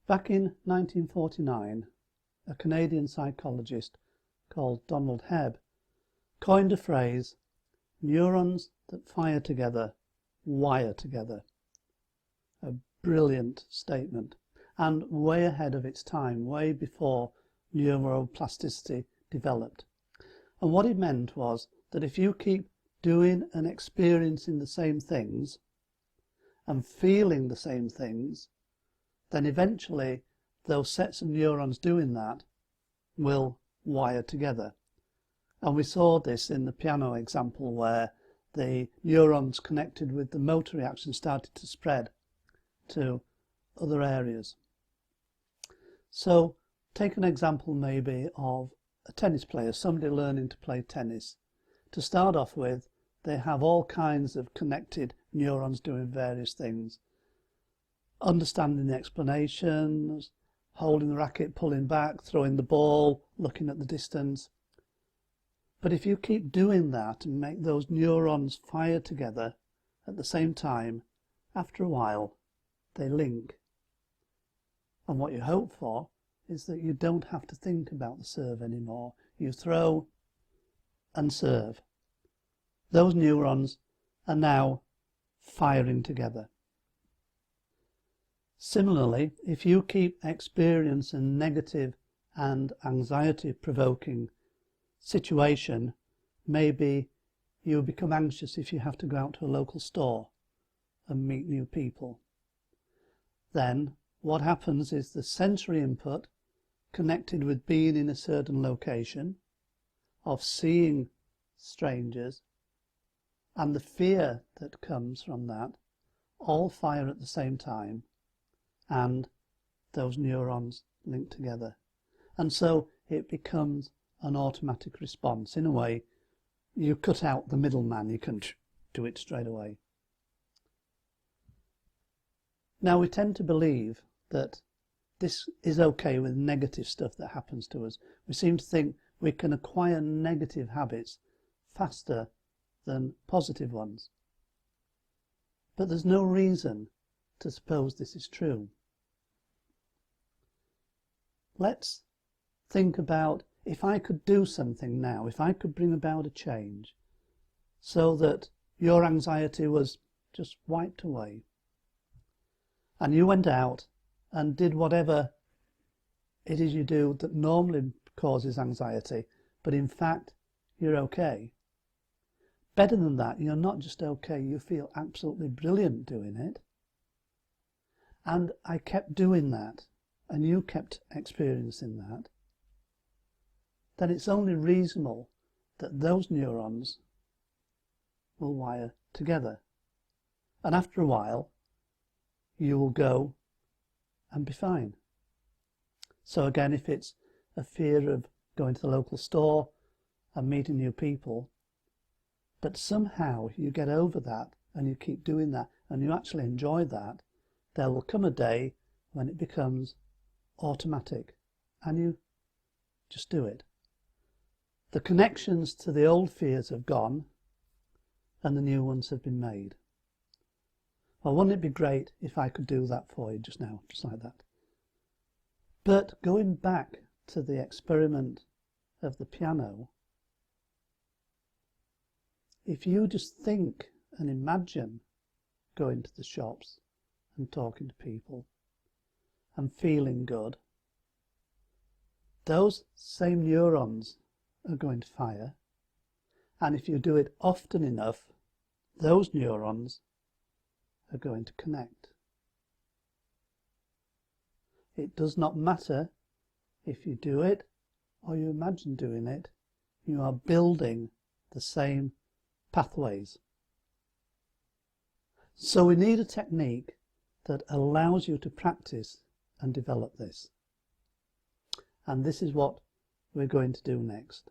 Back in 1949, a Canadian psychologist called Donald Hebb coined a phrase, "Neurons that fire together, wire together." A brilliant statement, and way ahead of its time, way before neuroplasticity developed. And what it meant was that if you keep doing and experiencing the same things and feeling the same things, then eventually those sets of neurons doing that will wire together. And we saw this in the piano example, where the neurons connected with the motor reaction started to spread to other areas. So take an example maybe of a tennis player, somebody learning to play tennis. To start off with, they have all kinds of connected neurons doing various things. Understanding the explanations, holding the racket, pulling back, throwing the ball, looking at the distance. But if you keep doing that and make those neurons fire together at the same time, after a while they link. And what you hope for is that you don't have to think about the serve anymore. You throw and serve. Those neurons are now firing together. Similarly, if you keep experiencing negative and anxiety-provoking situation, maybe you become anxious if you have to go out to a local store and meet new people. Then what happens is the sensory input connected with being in a certain location, of seeing strangers, and the fear that comes from that all fire at the same time, and those neurons link together. And so it becomes an automatic response. In a way, you cut out the middleman, you can do it straight away. Now, we tend to believe that this is okay with negative stuff that happens to us. We seem to think we can acquire negative habits faster than positive ones. But there's no reason to suppose this is true. Let's think about, if I could do something now, if I could bring about a change so that your anxiety was just wiped away, and you went out and did whatever it is you do that normally causes anxiety, but in fact you're okay. Better than that, you're not just okay, you feel absolutely brilliant doing it. And I kept doing that, and you kept experiencing that. Then it's only reasonable that those neurons will wire together. And after a while, you will go and be fine. So again, if it's a fear of going to the local store and meeting new people, but somehow you get over that and you keep doing that and you actually enjoy that, there will come a day when it becomes automatic and you just do it. The connections to the old fears have gone and the new ones have been made. Well, wouldn't it be great if I could do that for you just now, just like that? But going back to the experiment of the piano, if you just think and imagine going to the shops and talking to people and feeling good, those same neurons are going to fire, and if you do it often enough, those neurons are going to connect. It does not matter if you do it or you imagine doing it, you are building the same pathways. So we need a technique that allows you to practice and develop this. And this is what we're going to do next.